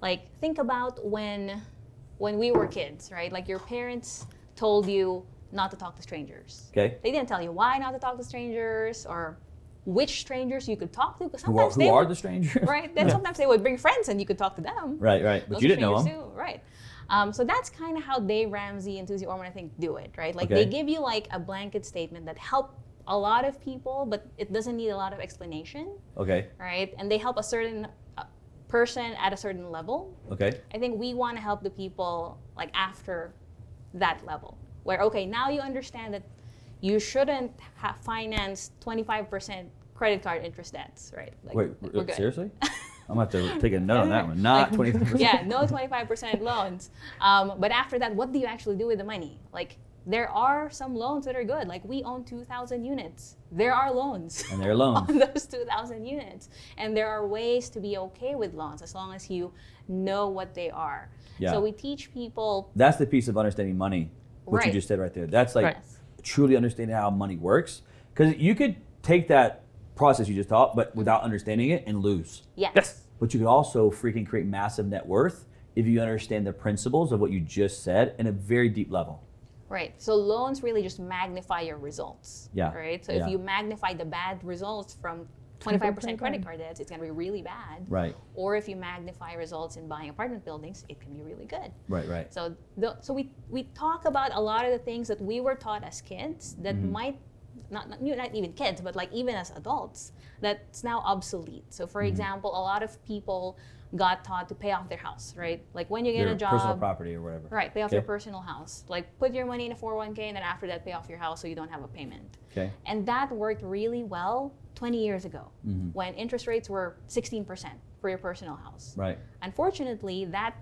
Like, think about when we were kids, right? Like your parents told you not to talk to strangers. Okay. They didn't tell you why not to talk to strangers or which strangers you could talk to. Because Who sometimes are the strangers? Right. Then sometimes they would bring friends and you could talk to them. Right. But Those you didn't know them. too. Right. So that's kind of how Dave Ramsey and Susie Orman, I think, do it, right? Like Okay. they give you like a blanket statement that help a lot of people, but it doesn't need a lot of explanation, Okay. right? And they help a certain person at a certain level. Okay. I think we want to help the people like after that level, where okay, now you understand that you shouldn't finance 25% credit card interest debts, right? Like, Wait, we're good. seriously? I'm going to have to take a note on that one. Not 25%. Yeah, no 25% loans. But after that, what do you actually do with the money? Like, there are some loans that are good. Like, we own 2,000 units. There are loans. And they're loans. on those 2,000 units. And there are ways to be okay with loans as long as you know what they are. Yeah. So we teach people. That's the piece of understanding money, what you Right. just said right there. That's like Right. truly understanding how money works. Because you could take that process you just taught, but without understanding it and lose. Yes. But you could also freaking create massive net worth if you understand the principles of what you just said in a very deep level. Right. So loans really just magnify your results. Yeah. Right. So Yeah. if you magnify the bad results from 25% credit card debts, it's going to be really bad. Right. Or if you magnify results in buying apartment buildings, it can be really good. Right. So we talk about a lot of the things that we were taught as kids that might not even kids, but like even as adults, that's now obsolete. So for example, a lot of people got taught to pay off their house, right? Like when you get Your a job, personal property or whatever. right, pay off Okay. your personal house. Like put your money in a 401k and then after that pay off your house so you don't have a payment. Okay. And that worked really well 20 years ago when interest rates were 16% for your personal house. Right. Unfortunately, that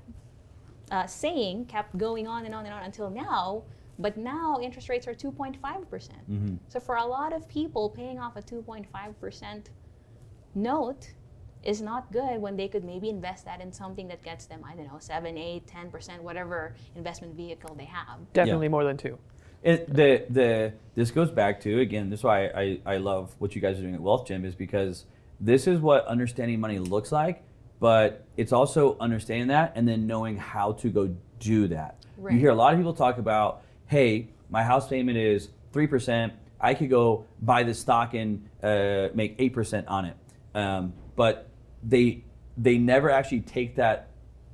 saying kept going on and on and on until now, but now interest rates are 2.5%. So for a lot of people, paying off a 2.5% note is not good when they could maybe invest that in something that gets them, I don't know, 7, 8, 10%, whatever investment vehicle they have. Definitely more than 2. This goes back to, again, this is why I love what you guys are doing at Wealth Gym, is because this is what understanding money looks like, but it's also understanding that and then knowing how to go do that. Right. You hear a lot of people talk about, hey, my house payment is 3%, I could go buy this stock and make 8% on it. But they never actually take that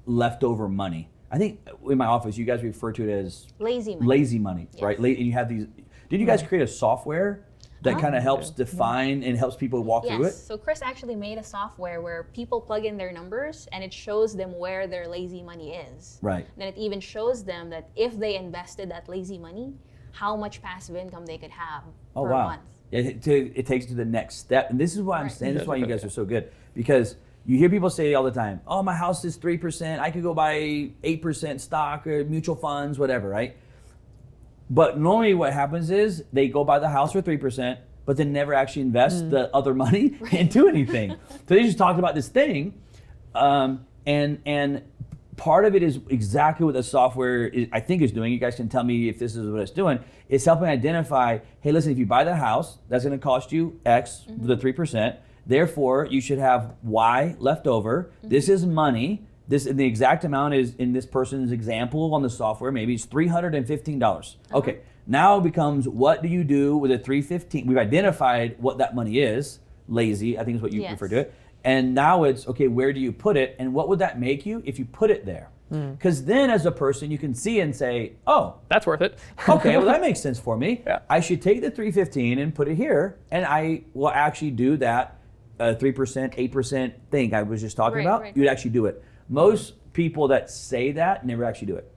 leftover money. I think in my office, you guys refer to it as Lazy money. Yes. right? And you have these. Did you guys create a software that kind of helps define and helps people walk through it? Yes. So Chris actually made a software where people plug in their numbers and it shows them where their lazy money is. Right. Then it even shows them that if they invested that lazy money, how much passive income they could have Oh per wow! month. It takes you to the next step, and this is why I'm Right. saying. This is why you guys are so good, because you hear people say all the time, "Oh, my house is 3%. I could go buy 8% stock or mutual funds, whatever." Right? But normally, what happens is they go buy the house for 3%, but then never actually invest the other money into anything. So they just talked about this thing, and part of it is exactly what the software I think is doing. You guys can tell me if this is what it's doing. It's helping identify, hey, listen, if you buy the house, that's going to cost you X, the 3%. Therefore, you should have Y left over. This is money. The exact amount is, in this person's example on the software, maybe it's $315. Okay, now it becomes, what do you do with the $315? We've identified what that money is. Lazy, I think is what you refer to it. And now it's, okay, where do you put it? And what would that make you if you put it there? Because then as a person, you can see and say, oh, That's worth it. okay, well that makes sense for me. Yeah. I should take the 315 and put it here, and I will actually do that 3%, 8% thing I was just talking about. Right. You'd actually do it. Most people that say that never actually do it.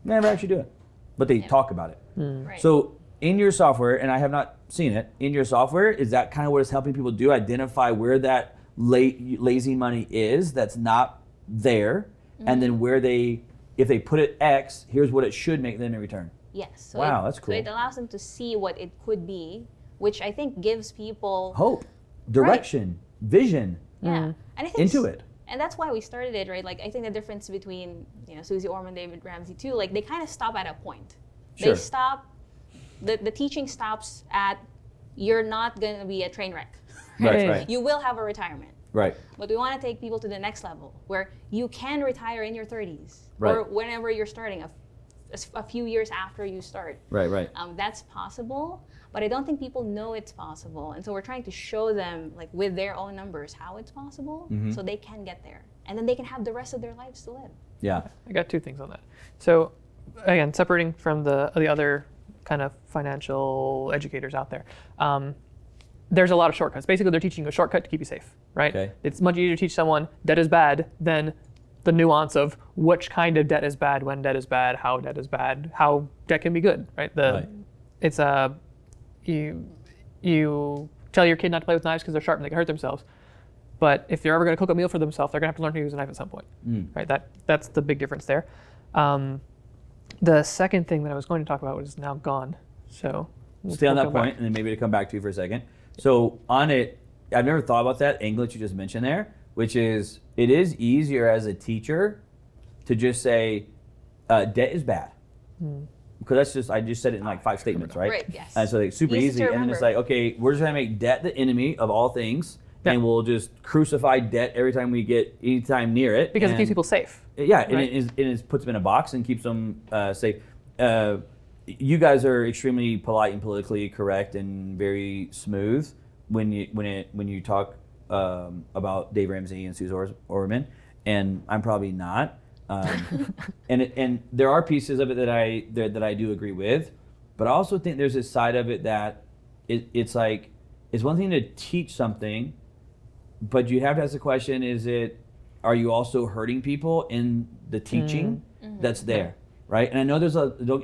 Never actually do it. But they talk about it. Right. So in your software, and I have not seen it, in your software, is that kind of what it's helping people do? Identify where that lazy money is that's not there, and then where if they put it X, here's what it should make them in return. Yes. So Wow, that's cool. So it allows them to see what it could be, which I think gives people Hope, direction, vision, Yeah. And I think into it. And that's why we started it, right? Like I think the difference between Susie Orman, David Ramsey too, like they kind of stop at a point. Sure. They stop. The teaching stops at you're not going to be a train wreck. Right. You will have a retirement. Right. But we want to take people to the next level where you can retire in your 30s Right. or whenever you're starting, a few years after you start. Right. That's possible, but I don't think people know it's possible. And so we're trying to show them, like with their own numbers, how it's possible so they can get there. And then they can have the rest of their lives to live. Yeah. I got 2 things on that. So again, separating from the other kind of financial educators out there, there's a lot of shortcuts. Basically, they're teaching you a shortcut to keep you safe, right? Okay. It's much easier to teach someone debt is bad than the nuance of which kind of debt is bad, when debt is bad, how debt is bad, how debt can be good, right? It's you tell your kid not to play with knives because they're sharp and they can hurt themselves. But if they're ever going to cook a meal for themselves, they're going to have to learn to use a knife at some point, right? That's the big difference there. The second thing that I was going to talk about is now gone. So Stay on we'll that go point, back. and then maybe to come back to you for a second. So on it, I've never thought about that angle that you just mentioned there, which is it is easier as a teacher to just say debt is bad. Because I just said it in like 5 statements, right? Right, yes. And so it's super Easy easy. to And then it's remember. like, okay, we're just going to make debt the enemy of all things. Yeah. And we'll just crucify debt every time we get any time near it. Because it And- keeps people safe. Yeah, Right. and it puts them in a box and keeps them safe. You guys are extremely polite and politically correct and very smooth when you talk about Dave Ramsey and Suze Orman, and I'm probably not. And there are pieces of it that I do agree with, but I also think there's this side of it that it's like it's one thing to teach something, but you have to ask the question: are you also hurting people in the teaching that's there, right? And I know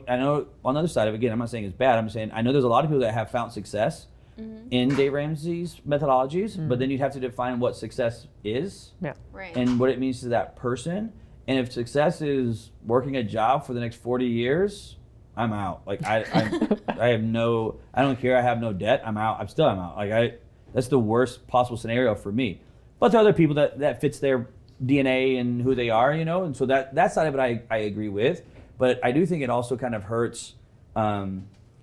I know on the other side of it, again, I'm not saying it's bad. I'm saying I know there's a lot of people that have found success in Dave Ramsey's methodologies, but then you'd have to define what success is Yeah. Right. and what it means to that person. And if success is working a job for the next 40 years, I'm out. Like I don't care. I have no debt. I'm out. I'm out. That's the worst possible scenario for me. But there are other people that fits their DNA and who they are, and so that side of it I agree with. But I do think it also kind of hurts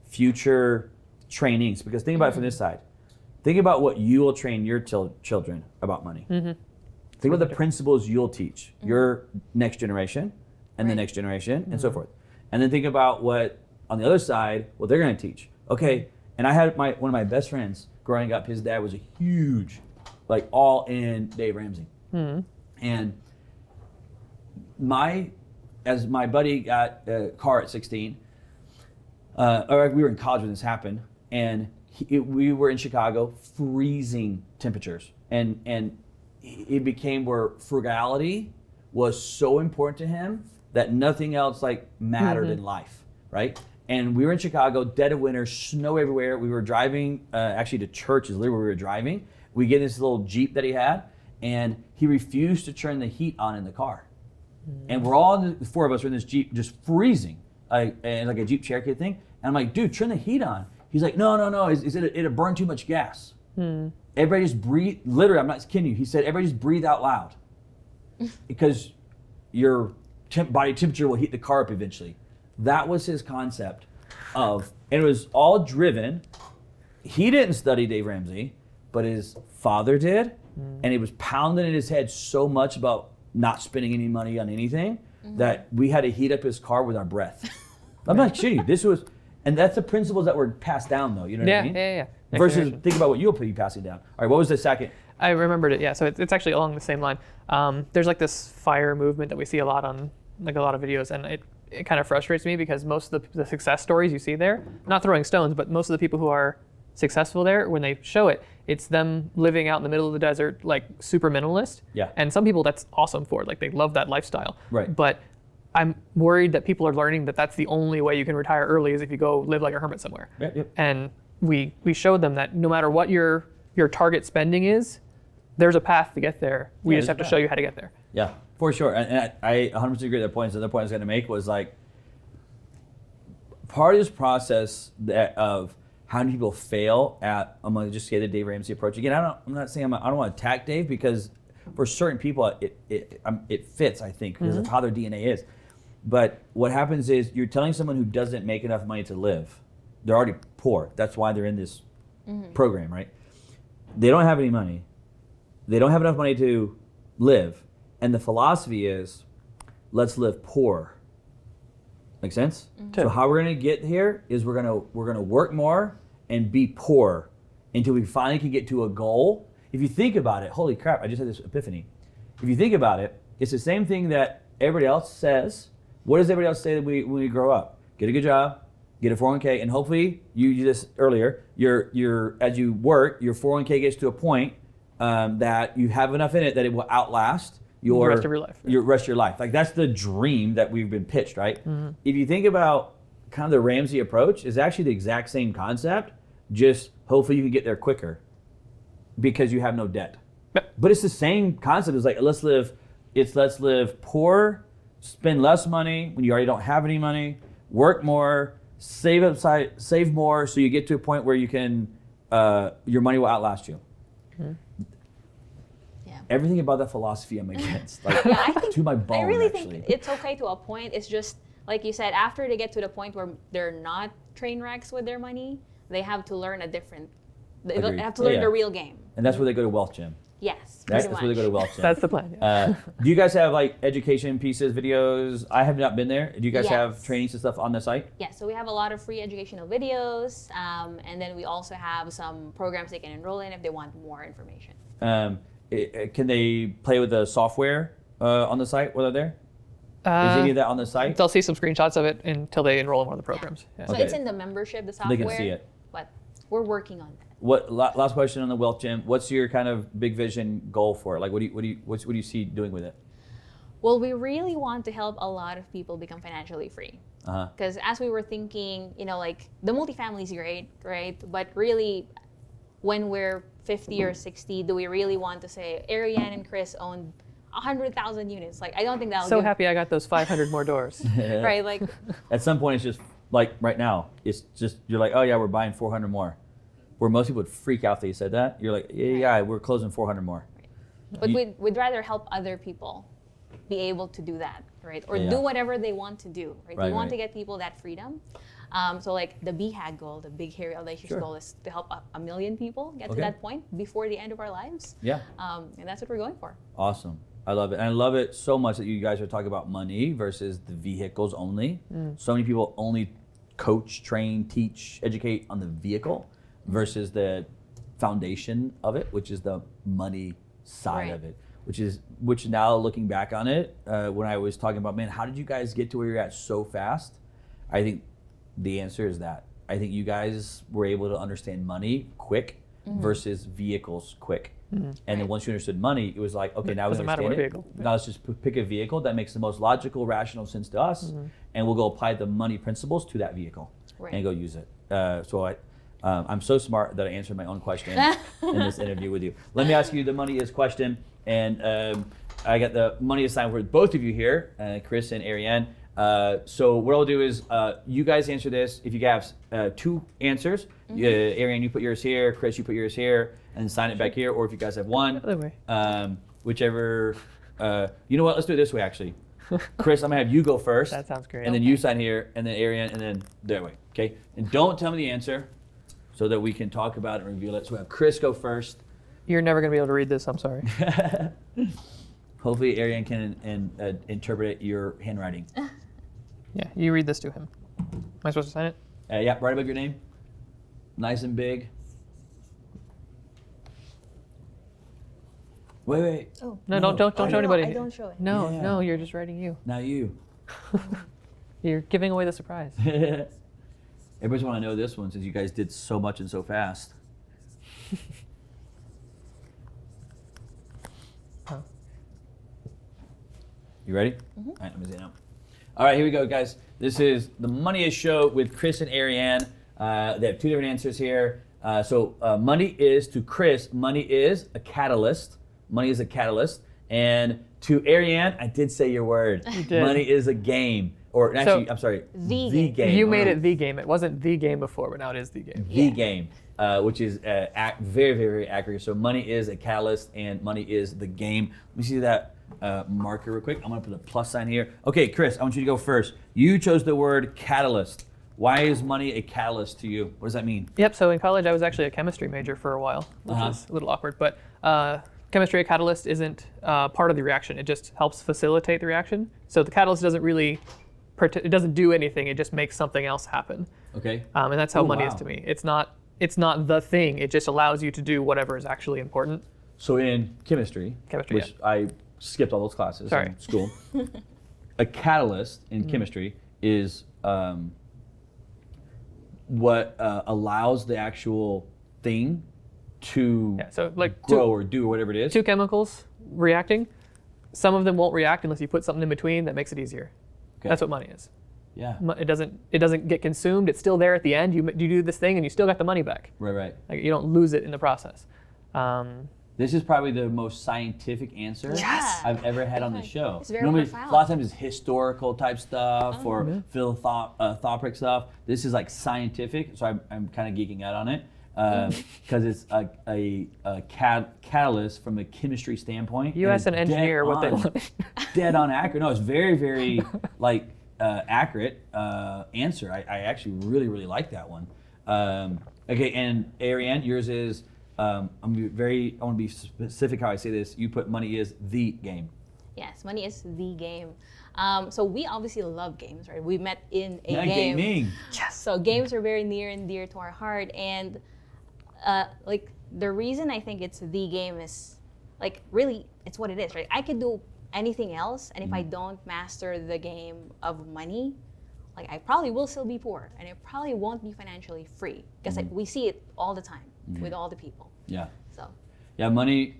future trainings, because think about it from this side. Think about what you will train your children about money. Think about the principles you'll teach your next generation and the next generation and so forth. And then think about what, on the other side, what they're going to teach. Okay, and I had one of my best friends growing up, his dad was a huge, like all in Dave Ramsey. And as my buddy got a car at 16, or we were in college when this happened, and we were in Chicago, freezing temperatures, and it became where frugality was so important to him that nothing else mattered in life, right? And we were in Chicago, dead of winter, snow everywhere. We were driving, actually to church is literally where we were driving. We get in this little Jeep that he had, and he refused to turn the heat on in the car. And we're all, the 4 of us are in this Jeep just freezing, and like a Jeep Cherokee thing. And I'm like, dude, turn the heat on. He's like, no, it'll burn too much gas. Everybody just breathe, literally, I'm not kidding you. He said, everybody just breathe out loud because your body temperature will heat the car up eventually. That was his concept and it was all driven. He didn't study Dave Ramsey, but his father did. And it was pounding in his head so much about not spending any money on anything that we had to heat up his car with our breath. I'm not kidding you. And that's the principles that were passed down, though. You know what I mean? Yeah. Next Versus generation. think about what you'll be passing down. All right, what was the second? I remembered it. Yeah, so it's actually along the same line. There's like this FIRE movement that we see a lot on like a lot of videos, and it kind of frustrates me because most of the success stories you see there, not throwing stones, but most of the people who are successful there, when they show it, it's them living out in the middle of the desert, like super minimalist. Yeah. And some people that's awesome for, like they love that lifestyle. Right. But I'm worried that people are learning that that's the only way you can retire early is if you go live like a hermit somewhere. Yep. And we showed them that no matter what your target spending is, there's a path to get there. We just have to show you how to get there. Yeah, for sure. And I 100% agree with that point. So the other point I was going to make was like, part of this process of how many people fail at, I'm going to just say the Dave Ramsey approach. Again, I'm not saying I don't want to attack Dave, because for certain people it fits, I think, because of how their DNA is. But what happens is you're telling someone who doesn't make enough money to live, they're already poor. That's why they're in this program, right? They don't have any money. They don't have enough money to live. And the philosophy is, let's live poor. Make sense? So how we're gonna get here is we're gonna work more and be poor until we finally can get to a goal. If you think about it, holy crap, I just had this epiphany. If you think about it, it's the same thing that everybody else says. What does everybody else say that when we grow up? Get a good job, get a 401k, and hopefully, you did this earlier, your as you work, your 401k gets to a point that you have enough in it that it will outlast the rest of your life. Your rest of your life. Like, that's the dream that we've been pitched, right? If you think about kind of the Ramsey approach, is actually the exact same concept, just hopefully you can get there quicker because you have no debt. Yep. But it's the same concept. It's like, let's live poor, spend less money when you already don't have any money, work more, save more, so you get to a point where you can, your money will outlast you. Everything about that philosophy I'm against, like, I think, to my bone. I really actually think it's okay to a point. It's just like you said, after they get to the point where they're not train wrecks with their money, they have to learn they Agreed. have to learn the real game. And that's where they go to Wealth Gym. Yes, That's pretty much. where they go to Wealth Gym. That's the plan. Yeah. Do you guys have like education pieces, videos? I have not been there. Do you guys have Yes. trainings and stuff on the site? Yeah, so we have a lot of free educational videos, and then we also have some programs they can enroll in if they want more information. Can they play with the software on the site while they're there? Is any of that on the site? They'll see some screenshots of it until they enroll in one of the programs. Yeah. So Okay. it's in the membership, the They software. can see it. But we're working on that. Last question on the Wealth Gym. What's your kind of big vision goal for it? Like, what do you see doing with it? Well, we really want to help a lot of people become financially free. Because as we were thinking, like the multifamily is great, right? But really, when we're 50 or 60, do we really want to say Arianne and Chris own 100,000 units? Like, I don't think that'll So happy I got those 500 more doors. right? Like, At some point, it's just like right now, it's just, you're like, oh yeah, we're buying 400 more. Where most people would freak out that you said that. You're like, yeah, we're closing 400 more. but we'd rather help other people be able to do that, right? Or do whatever they want to do, right? We want to get people that freedom. So like the BHAG goal, the Big Hairy Audacious goal, is to help a million people get to that point before the end of our lives. Yeah. And that's what we're going for. Awesome. I love it. And I love it so much that you guys are talking about money versus the vehicles only. So many people only coach, train, teach, educate on the vehicle versus the foundation of it, which is the money side of it. Which now looking back on it, when I was talking about, man, how did you guys get to where you're at so fast? I think the answer is that. I think you guys were able to understand money quick versus vehicles quick. And then once you understood money, it was like, okay, now we Doesn't matter understand what it. vehicle. Now let's just pick a vehicle that makes the most logical, rational sense to us, and we'll go apply the money principles to that vehicle and go use it. I'm so smart that I answered my own question in this interview with you. Let me ask you the money is question, and I got the money assigned for both of you here, Chris and Arianne. So what I'll do is you guys answer this. If you have two answers, Arianne, you put yours here, Chris, you put yours here, and sign it back here. Or if you guys have one, Other way. whichever. You know what? Let's do it this way, actually. Chris, I'm gonna have you go first. That sounds great. And then you sign here, and then Arianne, and then that way. Okay? And don't tell me the answer, so that we can talk about it and reveal it. So we have Chris go first. You're never going to be able to read this, I'm sorry. Hopefully Arianne can interpret your handwriting. Yeah, you read this to him. Am I supposed to sign it? Yeah, right above your name. Nice and big. Wait. Oh. No, don't show anybody. I don't show it. No, you're just writing you. Now you. You're giving away the surprise. Everybody's want to know this one since you guys did so much and so fast. You ready? Mm-hmm. All right, let me see now. All right, here we go, guys. This is the Money Is Show with Chris and Arianne. They have two different answers here. So money is, to Chris, money is a catalyst. Money is a catalyst. And to Arianne, I did say your word. You did. Money is a game. Or actually, I'm sorry, the game. You made it the game. It wasn't the game before, but now it is the game. The game, which is very, very, very accurate. So money is a catalyst, and money is the game. Let me see that marker real quick. I'm gonna put a plus sign here. Okay, Chris, I want you to go first. You chose the word catalyst. Why is money a catalyst to you? What does that mean? Yep, so in college I was actually a chemistry major for a while, which is a little awkward, but chemistry, a catalyst isn't part of the reaction. It just helps facilitate the reaction. So the catalyst doesn't really, it doesn't do anything, it just makes something else happen. Okay. And that's how money is wow. to me. It's not the thing, it just allows you to do whatever is actually important. So in chemistry, which I skipped all those classes in school, a catalyst in chemistry is what allows the actual thing to so like grow or do or whatever it is. Two chemicals reacting, some of them won't react unless you put something in between that makes it easier. Okay. That's what money is. Yeah. It doesn't get consumed. It's still there at the end. You do this thing and you still got the money back. Right. Like you don't lose it in the process. This is probably the most scientific answer Yes. I've ever had on the show. It's very Normally, profound. a lot of times it's historical type stuff or philanthropic stuff. This is like scientific, so I'm kind of geeking out on it because it's a catalyst from a chemistry standpoint. You asked an engineer what they wanted. Dead on accurate. No, it's very, very accurate answer. I actually really, really like that one. Okay, and Arianne, yours is. I want to be specific how I say this. You put money is the game. Yes, money is the game. So we obviously love games, right? We met in a game. Gaming. Yes. So games are very near and dear to our heart, and the reason I think it's the game is really it's what it is, right? I could do anything else, and if I don't master the game of money, I probably will still be poor, and I probably won't be financially free because we see it all the time with all the people. Yeah. So. Yeah, money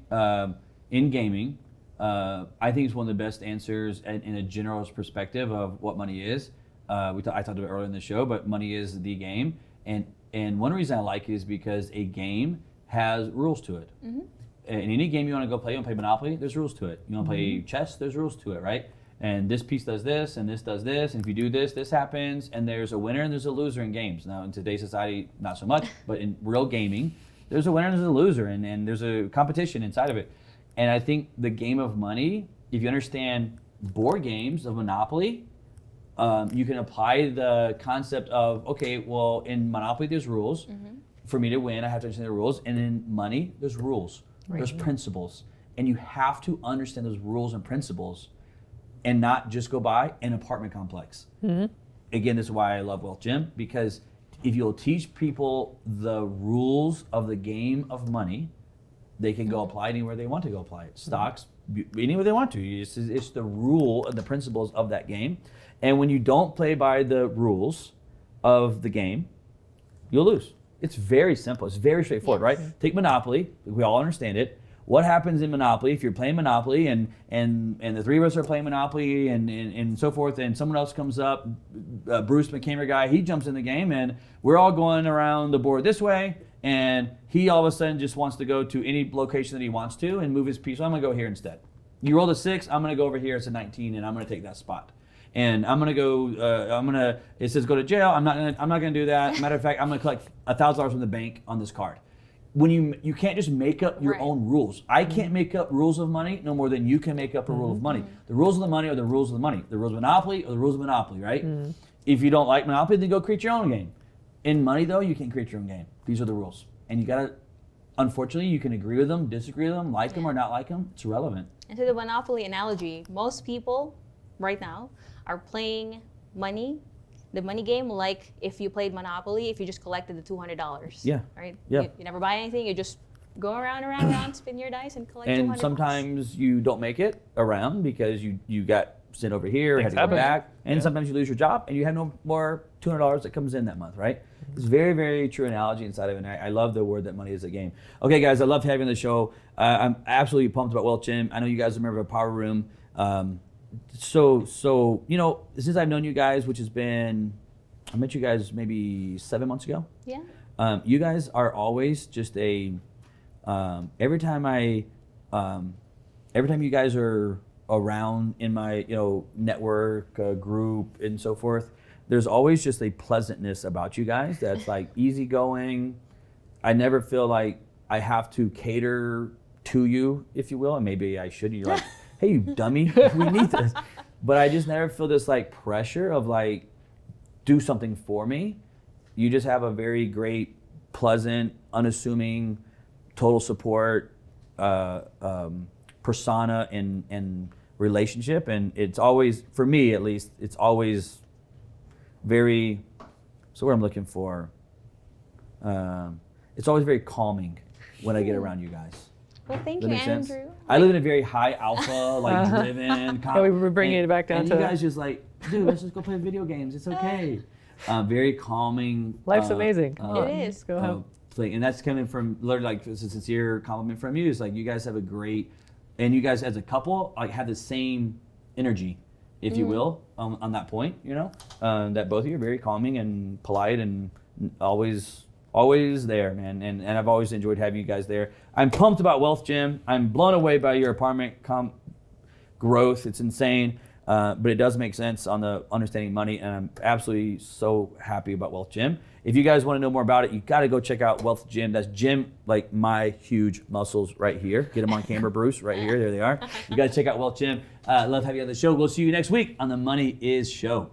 in gaming, I think it's one of the best answers in a general perspective of what money is. I talked about it earlier in the show, but money is the game, and one reason I like it is because a game has rules to it. Mm-hmm. In any game you want to go play, you want to play Monopoly, there's rules to it. You want to play chess, there's rules to it, right? And this piece does this, and this does this, and if you do this, this happens, and there's a winner and there's a loser in games. Now, in today's society, not so much, but in real gaming, there's a winner and there's a loser, and there's a competition inside of it. And I think the game of money, if you understand board games of Monopoly, you can apply the concept of, okay, well, in Monopoly, there's rules. Mm-hmm. For me to win, I have to understand the rules. And in money, there's rules. Right. There's principles. And you have to understand those rules and principles and not just go by an apartment complex. Mm-hmm. Again, this is why I love Wealth Gym, because if you'll teach people the rules of the game of money, they can go apply it anywhere they want to go apply it. Stocks, anywhere they want to. It's the rule and the principles of that game. And when you don't play by the rules of the game, you'll lose. It's very simple. It's very straightforward, right? Take Monopoly. We all understand it. What happens in Monopoly if you're playing Monopoly and the three of us are playing Monopoly and so forth, and someone else comes up, Bruce McCamer guy, he jumps in the game, and we're all going around the board this way, and he all of a sudden just wants to go to any location that he wants to and move his piece. So I'm going to go here instead. You rolled a 6, I'm going to go over here. It's a 19, and I'm going to take that spot. And I'm going to go, it says go to jail. I'm not going to do that. Matter of fact, I'm going to collect $1,000 from the bank on this card. When you can't just make up your own rules. I can't make up rules of money no more than you can make up a rule of money. The rules of the money are the rules of the money. The rules of Monopoly are the rules of Monopoly, right? If you don't like Monopoly, then go create your own game. In money, though, you can't create your own game. These are the rules. And you got to, unfortunately, you can agree with them, disagree with them, like them or not like them. It's irrelevant. And to the Monopoly analogy, most people right now are playing money, the money game, like if you played Monopoly, if you just collected the $200. Yeah. Right? Yeah. You never buy anything, you just go around, spin your dice and collect $200. And sometimes you don't make it around because you got sit over here, had to go happen. back, and Yeah. sometimes you lose your job and you have no more $200 that comes in that month, right? It's very, very true analogy inside of it, and I love the word that money is a game. Okay, guys, I love having the show. I'm absolutely pumped about Wealth Gym. I know you guys remember Power Room. So you know, since I've known you guys, which has been, I met you guys maybe 7 months ago. Yeah. You guys are always just every time you guys are around in my network group and so forth, there's always just a pleasantness about you guys that's like easygoing. I never feel like I have to cater to you, if you will, and maybe I should. You're like, hey, you dummy, we need this. But I just never feel this like pressure of like, do something for me. You just have a very great, pleasant, unassuming, total support persona and relationship, and it's always, for me at least, it's always very, so what I'm looking for, it's always very calming when I get around you guys. Well, thank That you, makes sense? Andrew. I live in a very high alpha, like driven. Yeah, we're bringing it back down and to- you guys just like, dude, let's just go play video games. It's okay. Very calming. Life's amazing. It is. Go ahead. Thing. And that's coming from literally like it's a sincere compliment from you. It's like you guys have a great, and you guys as a couple like have the same energy, if you will, on that point. That both of you are very calming and polite and always there, man. And I've always enjoyed having you guys there. I'm pumped about Wealth Gym. I'm blown away by your apartment growth. It's insane. But it does make sense on the understanding money, and I'm absolutely so happy about Wealth Gym. If you guys want to know more about it, you got to go check out Wealth Gym. That's Gym, like my huge muscles right here. Get them on camera, Bruce, right here. There they are. You got to check out Wealth Gym. Love having you on the show. We'll see you next week on the Money Is Show.